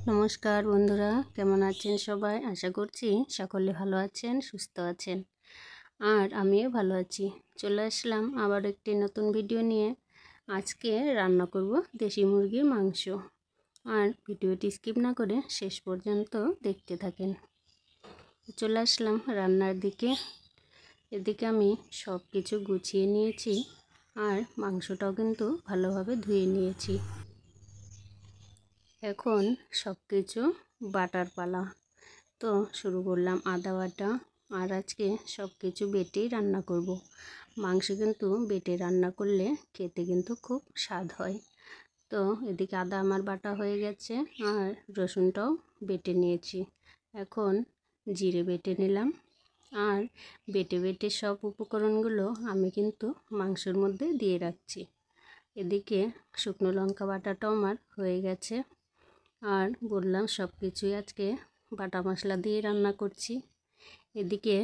নমস্কার বন্ধুরা, কেমন আছেন সবাই? আশা করছি সকলে ভালো আছেন, সুস্থ আছেন। আর আমিও ভালো আছি। চলে আসলাম আবার একটি নতুন ভিডিও নিয়ে। আজকে রান্না করব দেশি মুরগির মাংস। আর ভিডিওটি স্কিপ না করে শেষ পর্যন্ত দেখতে থাকেন। চলে আসলাম রান্নার দিকে। এদিকে আমি সব কিছু গুছিয়ে নিয়েছি আর মাংসটাও কিন্তু ভালোভাবে ধুয়ে নিয়েছি। এখন সব কিছু বাটার পালা। তো শুরু করলাম আদা বাটা। আর আজকে সব কিছু বেটেই রান্না করব। মাংস কিন্তু বেটে রান্না করলে খেতে কিন্তু খুব স্বাদ হয়। তো এদিকে আদা আমার বাটা হয়ে গেছে আর রসুনটাও বেটে নিয়েছি। এখন জিরে বেটে নিলাম। আর বেটে সব উপকরণগুলো আমি কিন্তু মাংসের মধ্যে দিয়ে রাখছি। এদিকে শুকনো লঙ্কা বাটাটাও আমার হয়ে গেছে। আর বললাম সব কিছুই আজকে বাটা মশলা দিয়ে রান্না করছি। এদিকে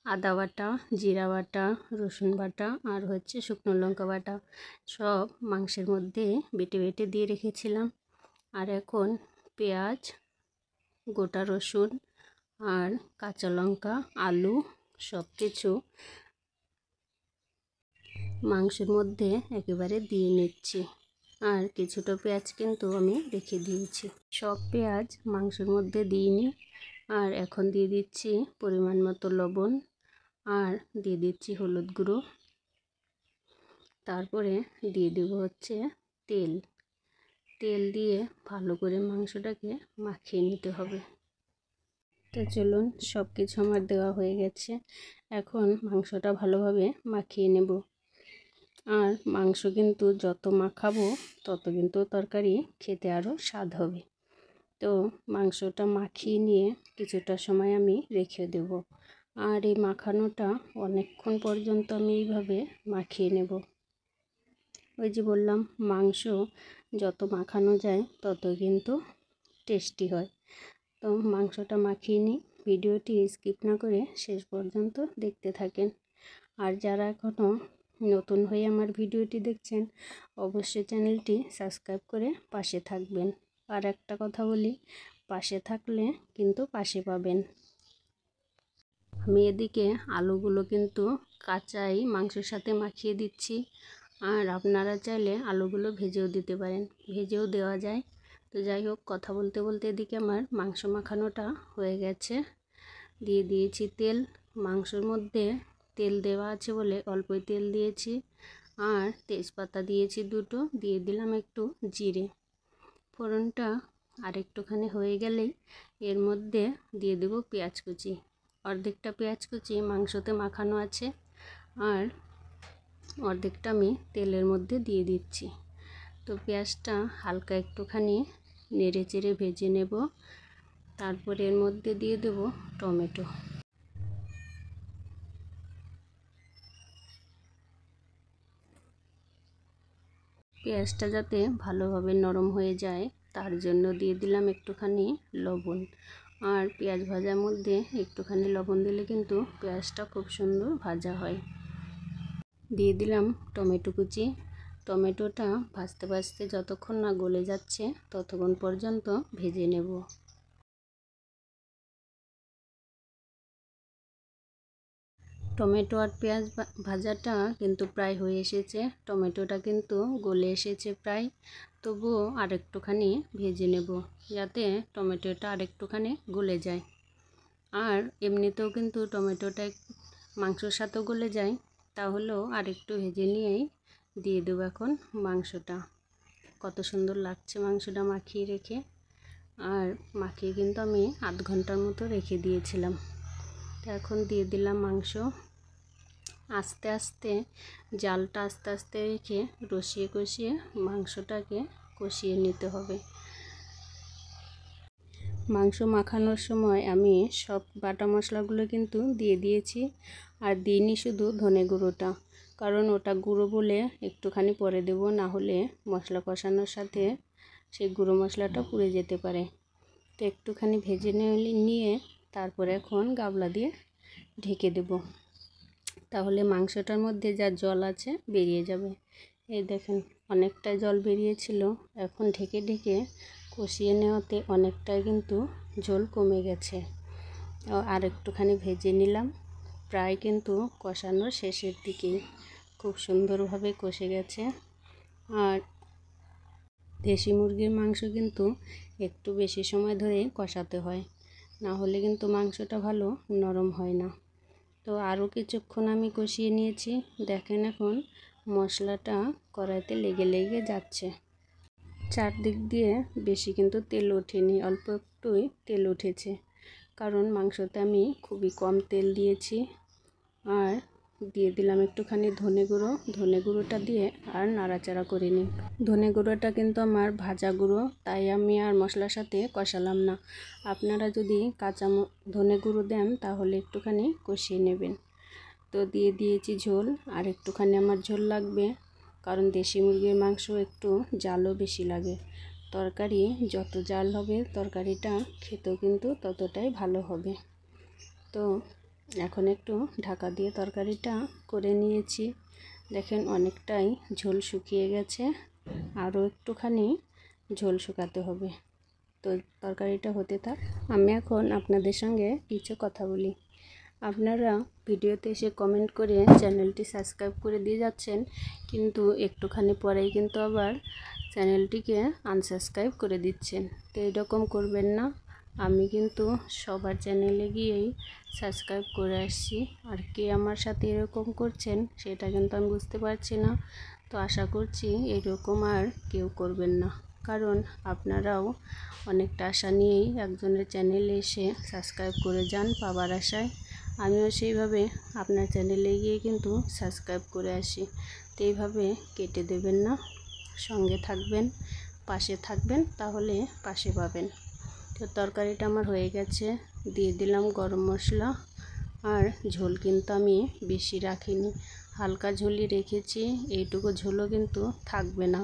আদা বাটা, জিরা বাটা, রসুন বাটা আর শুকনো লঙ্কা বাটা সব মাংসের মধ্যে বেটে দিয়ে রেখেছিলাম। আর এখন পেঁয়াজ, গোটা রসুন আর কাঁচা লঙ্কা, আলু সব কিছু মাংসের মধ্যে একেবারে দিয়ে নিচ্ছি। আর কিছুটা পেঁয়াজ কিন্তু আমি রেখে দিয়েছি। সব পেঁয়াজ মাংসের মধ্যে দিইনি। আর এখন দিয়ে দিচ্ছি পরিমাণ মতো লবণ আর দিয়ে দিচ্ছি হলুদ গুঁড়ো। তারপরে দিয়ে দেব তেল। তেল দিয়ে ভালো করে মাংসটাকে মাখিয়ে নিতে হবে। তো চলুন, সব কিছু আমার দেওয়া হয়ে গেছে। এখন মাংসটা ভালোভাবে মাখিয়ে নেব। আর মাংস কিন্তু যত মাখাবো তত কিন্তু তরকারি খেতে আরও স্বাদ হবে। তো মাংসটা মাখিয়ে নিয়ে কিছুটা সময় আমি রেখে দেব। আর এই মাখানোটা অনেকক্ষণ পর্যন্ত আমি এইভাবে মাখিয়ে নেব। ওই যে বললাম, মাংস যত মাখানো যায় তত কিন্তু টেস্টি হয়। তো মাংসটা মাখিয়ে নিই। ভিডিওটি স্কিপ না করে শেষ পর্যন্ত দেখতে থাকেন। আর যারা এখনও নতুন হয়ে আমার ভিডিওটি দেখছেন, অবশ্যই চ্যানেলটি সাবস্ক্রাইব করে পাশে থাকবেন। আর একটা কথা বলি, পাশে থাকলে কিন্তু পাশে পাবেন। আমি এদিকে আলুগুলো কিন্তু কাঁচাই মাংসের সাথে মাখিয়ে দিচ্ছি। আর আপনারা চাইলে আলুগুলো ভেজেও দিতে পারেন, ভেজেও দেওয়া যায়। তো যাই হোক, কথা বলতে বলতে এদিকে আমার মাংস মাখানোটা হয়ে গেছে। দিয়ে দিয়েছি তেল। মাংসের মধ্যে তেল দেওয়া আছে বলে অল্পই তেল দিয়েছি। আর তেজপাতা দিয়েছি দুটো, দিয়ে দিলাম একটু জিরে। ফোড়নটা আর একটুখানি হয়ে গেলেই এর মধ্যে দিয়ে দেব পেঁয়াজ কুচি। অর্ধেকটা পেঁয়াজ কুচি মাংসতে মাখানো আছে আর অর্ধেকটা আমি তেলের মধ্যে দিয়ে দিচ্ছি। তো পেঁয়াজটা হালকা একটুখানি নেড়ে চেড়ে ভেজে নেব। তারপর এর মধ্যে দিয়ে দেব টমেটো। পেঁয়াজটা যাতে ভালোভাবে নরম হয়ে যায় তার জন্য দিয়ে দিলাম একটুখানি লবণ। আর পেঁয়াজ ভাজার মধ্যে একটুখানি লবণ দিলে কিন্তু পেঁয়াজটা খুব সুন্দর ভাজা হয়। দিয়ে দিলাম টমেটো কুচি। টমেটোটা ভাজতে ভাজতে যতক্ষণ না গলে যাচ্ছে ততক্ষণ পর্যন্ত ভেজে নেব। টমেটো আর পেঁয়াজ ভাজাটা কিন্তু প্রায় হয়ে এসেছে। টমেটোটা কিন্তু গলে এসেছে প্রায়। তবুও আরেকটুখানি ভেজে নেব যাতে টমেটোটা আরেকটুখানি গলে যায়। আর এমনিতেও কিন্তু টমেটোটা মাংসর সাথেও গলে যায়, তাহলেও আরেকটু ভেজে নিয়েই দিয়ে দেবো এখন মাংসটা। কত সুন্দর লাগছে মাংসটা মাখিয়ে রেখে। আর মাখিয়ে কিন্তু আমি আধ ঘন্টার মতো রেখে দিয়েছিলাম। তো এখন দিয়ে দিলাম মাংস। আস্তে আস্তে জালটা আস্তে আস্তে রেখে কষিয়ে মাংসটাকে কষিয়ে নিতে হবে। মাংস মাখানোর সময় আমি সব বাটা মশলাগুলো কিন্তু দিয়ে দিয়েছি। আর দিইনি শুধু ধনে গুঁড়োটা, কারণ ওটা গুঁড়ো বলে একটুখানি পরে দেব, না হলে মশলা কষানোর সাথে সেই গুঁড়ো মশলাটা পুড়ে যেতে পারে। তো একটুখানি ভেজে নিয়ে তারপরে এখন গামলা দিয়ে ঢেকে দেব। তাহলে মাংসটার মধ্যে যা জল আছে বেরিয়ে যাবে। এই দেখেন, অনেকটা জল বেরিয়েছিল। এখন ঢেকে কষিয়ে নেওয়াতে অনেকটাই কিন্তু ঝোল কমে গেছে। আর একটুখানি ভেজে নিলাম, প্রায় কিন্তু কষানোর শেষের দিকেই। খুব সুন্দরভাবে কষে গেছে। আর দেশি মুরগির মাংস কিন্তু একটু বেশি সময় ধরে কষাতে হয়, না হলে কিন্তু মাংসটা ভালো নরম হয় না। তো আরও কিছুক্ষণ আমি কষিয়ে নিয়েছি। দেখেন এখন মশলাটা কড়াইতে লেগে লেগে যাচ্ছে। চারদিক দিয়ে বেশি কিন্তু তেল ওঠেনি, অল্প একটুই তেল উঠেছে, কারণ মাংসতে আমি খুবই কম তেল দিয়েছি। আর দিয়ে দিলাম একটুখানি ধনে গুঁড়ো। ধনে গুঁড়োটা দিয়ে আর নাড়াচাড়া করে নিই। ধনে গুঁড়োটা কিন্তু আমার ভাজা গুঁড়ো, তাই আমি আর মশলার সাথে কষালাম না। আপনারা যদি কাঁচা ধনে গুঁড়ো দেন তাহলে একটুখানি কষিয়ে নেবেন। তো দিয়ে দিয়েছি ঝোল। আর একটুখানি আমার ঝোল লাগবে, কারণ দেশি মুরগির মাংস একটু জালও বেশি লাগে। তরকারি যত জাল হবে তরকারিটা খেতেও কিন্তু ততটাই ভালো হবে। তো এখন একটু ঢাকা দিয়ে তরকারিটা করে নিয়েছি। দেখেন অনেকটাই ঝোল শুকিয়ে গেছে, আরও একটুখানি ঝোল শুকাতে হবে। তো তরকারিটা হতে থাক, আমি এখন আপনাদের সঙ্গে কিছু কথা বলি। আপনারা ভিডিওতে এসে কমেন্ট করে চ্যানেলটি সাবস্ক্রাইব করে দিয়ে যাচ্ছেন, কিন্তু একটুখানি পরেই কিন্তু আবার চ্যানেলটিকে আনসাবস্ক্রাইব করে দিচ্ছেন। তো এরকম করবেন না। আমি কিন্তু সবার চ্যানেলে গিয়েই সাবস্ক্রাইব করে আসছি, আর কে আমার সাথে এরকম করছেন সেটা কিন্তু আমি বুঝতে পারছি না। তো আশা করছি এরকম আর কেউ করবেন না, কারণ আপনারাও অনেকটা আশা নিয়েই একজনের চ্যানেলে এসে সাবস্ক্রাইব করে যান পাওয়ার আশায়। আমিও সেইভাবে আপনার চ্যানেলে গিয়ে কিন্তু সাবস্ক্রাইব করে আসি। তো এইভাবে কেটে দেবেন না, সঙ্গে থাকবেন, পাশে থাকবেন, তাহলে পাশে পাবেন। তো তরকারিটা আমার হয়ে গেছে। দিয়ে দিলাম গরম মশলা। আর ঝোল কিন্তু আমি বেশি রাখিনি, হালকা ঝোলই রেখেছি। এইটুকু ঝোলও কিন্তু থাকবে না।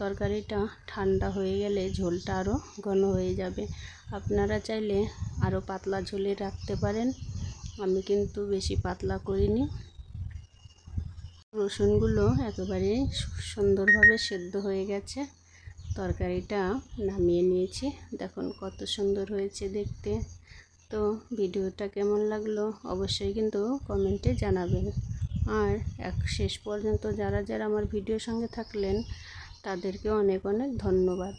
তরকারিটা ঠান্ডা হয়ে গেলে ঝোলটা আরও ঘন হয়ে যাবে। আপনারা চাইলে আরও পাতলা ঝোলে রাখতে পারেন, আমি কিন্তু বেশি পাতলা করিনি। রসুনগুলো একেবারে সুন্দরভাবে সেদ্ধ হয়ে গেছে। তরকারিটা নামিয়ে নিয়েছি। দেখুন কত সুন্দর হয়েছে দেখতে। তো ভিডিওটা কেমন লাগলো অবশ্যই কিন্তু কমেন্টে জানাবেন। আর শেষ পর্যন্ত যারা যারা আমার ভিডিওর সঙ্গে থাকলেন তাদেরকে অনেক অনেক ধন্যবাদ।